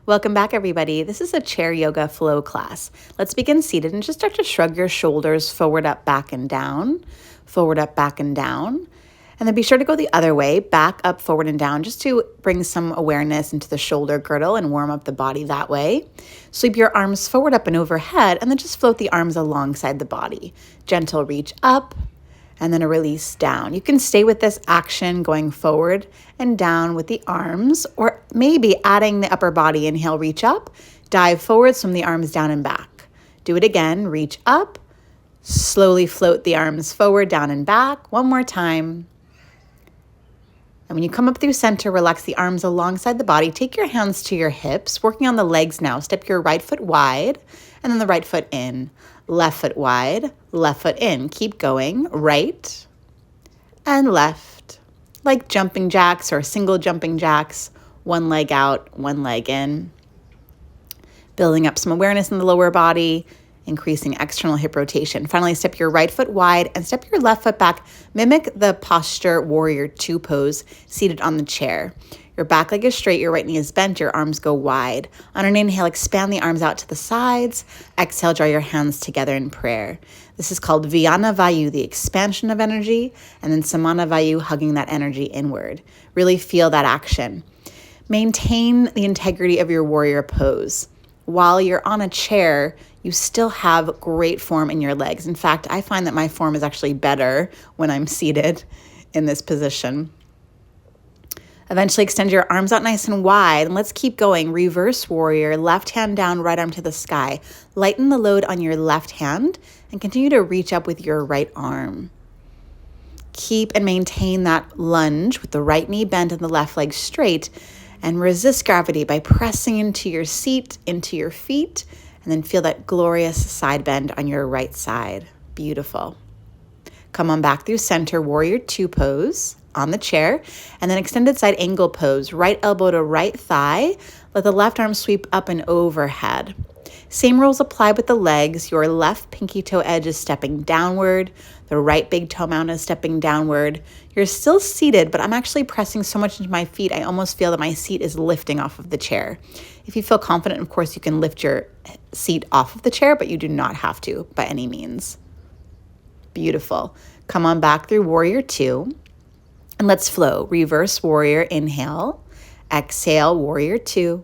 Welcome back, everybody. This is a chair yoga flow class. Let's begin seated and just start to shrug your shoulders forward, up, back, and down, forward, up, back, and down. And then be sure to go the other way, back, up, forward, and down, just to bring some awareness into the shoulder girdle and warm up the body that way. Sweep your arms forward, up, and overhead, and then just float the arms alongside the body. Gentle reach up, and then a release down. You can stay with this action going forward and down with the arms, or maybe adding the upper body. Inhale, reach up, dive forward, swim the arms down and back. Do it again, reach up, slowly float the arms forward, down and back. One more time. And when you come up through center, relax the arms alongside the body. Take your hands to your hips, working on the legs now. Step your right foot wide, and then the right foot in. Left foot wide, left foot in. Keep going, right and left. Like jumping jacks or single jumping jacks, one leg out, one leg in. Building up some awareness in the lower body, increasing external hip rotation. Finally, step your right foot wide and step your left foot back. Mimic the posture warrior two pose seated on the chair. Your back leg is straight, your right knee is bent, your arms go wide. On an inhale, expand the arms out to the sides. Exhale, draw your hands together in prayer. This is called Vyana Vayu, the expansion of energy, and then Samana Vayu, hugging that energy inward. Really feel that action. Maintain the integrity of your warrior pose. While you're on a chair, you still have great form in your legs. In fact, I find that my form is actually better when I'm seated in this position. Eventually extend your arms out nice and wide, and let's keep going. Reverse warrior, left hand down, right arm to the sky. Lighten the load on your left hand and continue to reach up with your right arm. Keep and maintain that lunge with the right knee bent and the left leg straight, and resist gravity by pressing into your seat, into your feet, and then feel that glorious side bend on your right side. Beautiful. Come on back through center, warrior two pose on the chair, and then extended side angle pose, right elbow to right thigh. Let the left arm sweep up and overhead. Same rules apply with the legs. Your left pinky toe edge is stepping downward. The right big toe mound is stepping downward. You're still seated, but I'm actually pressing so much into my feet, I almost feel that my seat is lifting off of the chair. If you feel confident, of course, you can lift your seat off of the chair, but you do not have to by any means. Beautiful. Come on back through warrior two. And let's flow. Reverse warrior, inhale. Exhale, warrior two.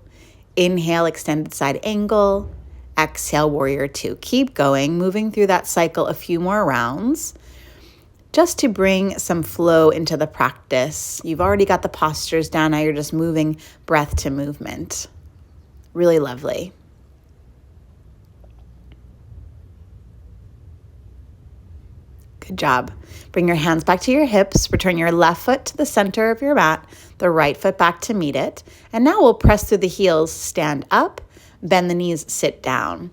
Inhale, extended side angle. Exhale, warrior two. Keep going, moving through that cycle a few more rounds, just to bring some flow into the practice. You've already got the postures down. Now you're just moving breath to movement. Really lovely. Good job. Bring your hands back to your hips. Return your left foot to the center of your mat, the right foot back to meet it. And now we'll press through the heels, stand up, bend the knees, sit down.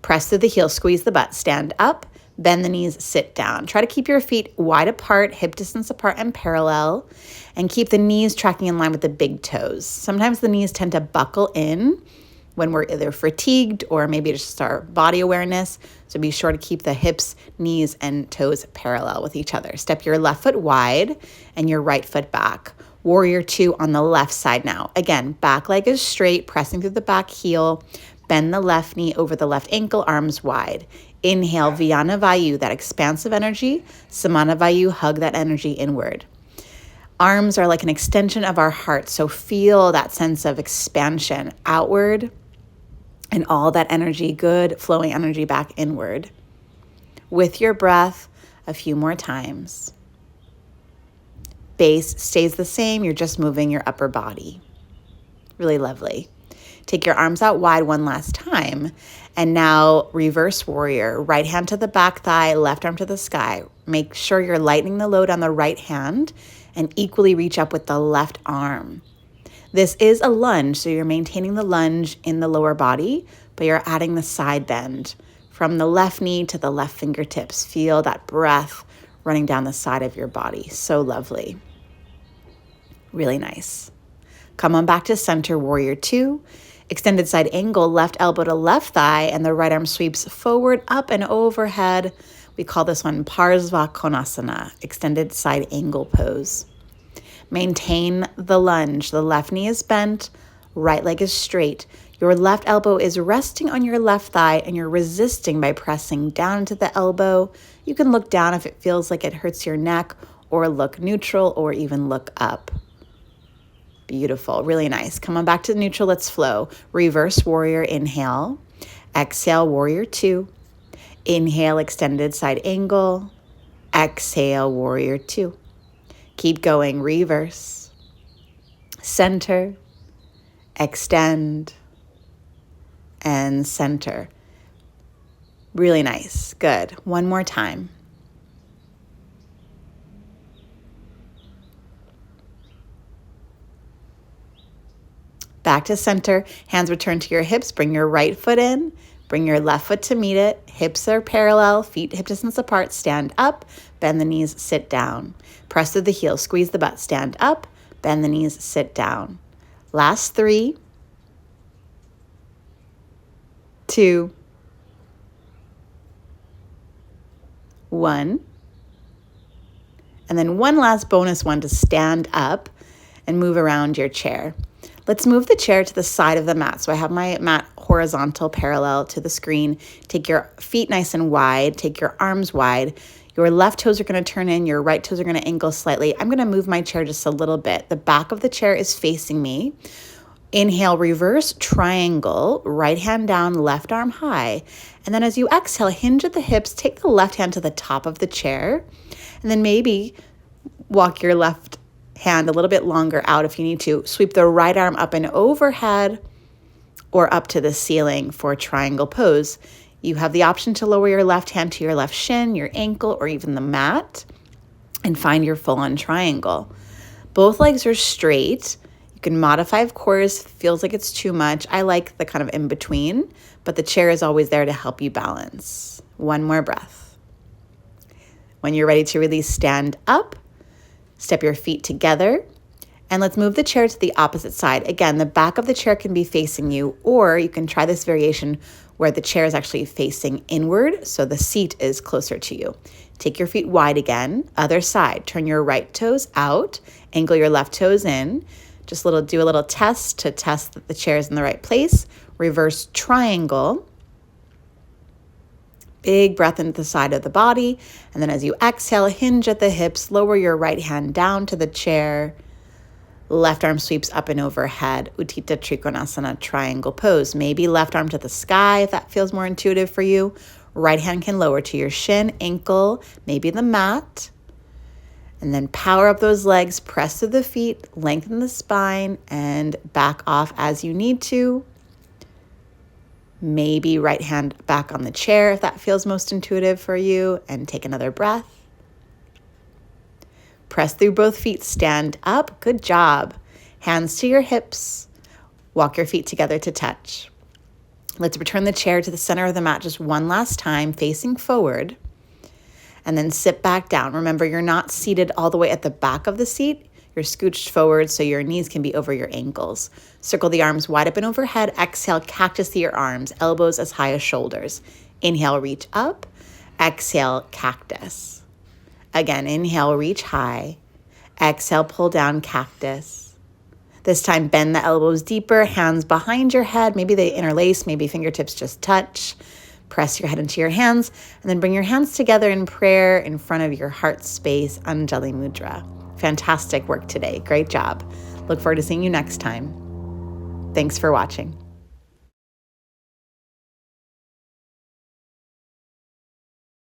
Press through the heels, squeeze the butt, stand up, bend the knees, sit down. Try to keep your feet wide apart, hip distance apart and parallel, and keep the knees tracking in line with the big toes. Sometimes the knees tend to buckle in when we're either fatigued or maybe just our body awareness. So be sure to keep the hips, knees, and toes parallel with each other. Step your left foot wide and your right foot back. Warrior two on the left side now. Again, back leg is straight, pressing through the back heel. Bend the left knee over the left ankle, arms wide. Inhale, Vyana Vayu, that expansive energy. Samana Vayu, hug that energy inward. Arms are like an extension of our heart, so feel that sense of expansion outward and all that energy, good flowing energy back inward. With your breath, a few more times. Base stays the same, you're just moving your upper body. Really lovely. Take your arms out wide one last time. And now reverse warrior, right hand to the back thigh, left arm to the sky. Make sure you're lightening the load on the right hand and equally reach up with the left arm. This is a lunge, so you're maintaining the lunge in the lower body, but you're adding the side bend from the left knee to the left fingertips. Feel that breath running down the side of your body. So lovely. Really nice. Come on back to center, warrior two. Extended side angle, left elbow to left thigh, and the right arm sweeps forward, up, and overhead. We call this one Parsva Konasana, extended side angle pose. Maintain the lunge. The left knee is bent, right leg is straight. Your left elbow is resting on your left thigh and you're resisting by pressing down into the elbow. You can look down if it feels like it hurts your neck, or look neutral, or even look up. Beautiful, really nice. Come on back to neutral, let's flow. Reverse warrior, inhale. Exhale, warrior two. Inhale, extended side angle. Exhale, warrior two. Keep going, reverse. Center, extend, and center. Really nice, good. One more time. Back to center, hands return to your hips, bring your right foot in, bring your left foot to meet it, hips are parallel, feet hip distance apart, stand up, bend the knees, sit down. Press through the heels, squeeze the butt, stand up, bend the knees, sit down. Last 3, 2, 1. And then one last bonus one to stand up and move around your chair. Let's move the chair to the side of the mat. So I have my mat horizontal, parallel to the screen. Take your feet nice and wide. Take your arms wide. Your left toes are going to turn in. Your right toes are going to angle slightly. I'm going to move my chair just a little bit. The back of the chair is facing me. Inhale, reverse triangle, right hand down, left arm high. And then as you exhale, hinge at the hips, take the left hand to the top of the chair, and then maybe walk your left hand a little bit longer out if you need to. Sweep the right arm up and overhead or up to the ceiling for triangle pose. You have the option to lower your left hand to your left shin, your ankle, or even the mat, and find your full-on triangle. Both legs are straight. You can modify, of course, feels like it's too much. I like the kind of in between, but the chair is always there to help you balance. One more breath. When you're ready to release, stand up, step your feet together, and let's move the chair to the opposite side. Again, the back of the chair can be facing you, or you can try this variation where the chair is actually facing inward, so the seat is closer to you. Take your feet wide again, other side. Turn your right toes out, angle your left toes in. Just do a little test to test that the chair is in the right place. Reverse triangle. Big breath into the side of the body. And then as you exhale, hinge at the hips, lower your right hand down to the chair. Left arm sweeps up and overhead. Utthita Trikonasana, triangle pose. Maybe left arm to the sky if that feels more intuitive for you. Right hand can lower to your shin, ankle, maybe the mat. And then power up those legs, press through the feet, lengthen the spine, and back off as you need to. Maybe right hand back on the chair if that feels most intuitive for you, and take another breath. Press through both feet, stand up. Good job. Hands to your hips. Walk your feet together to touch. Let's return the chair to the center of the mat just one last time, facing forward. And then sit back down. Remember, you're not seated all the way at the back of the seat. You're scooched forward so your knees can be over your ankles. Circle the arms wide open overhead. Exhale, cactus to your arms, elbows as high as shoulders. Inhale, reach up. Exhale, cactus. Again, inhale, reach high. Exhale, pull down, cactus. This time, bend the elbows deeper, hands behind your head. Maybe they interlace, maybe fingertips just touch. Press your head into your hands, and then bring your hands together in prayer in front of your heart space, Anjali Mudra. Fantastic work today. Great job. Look forward to seeing you next time. Thanks for watching.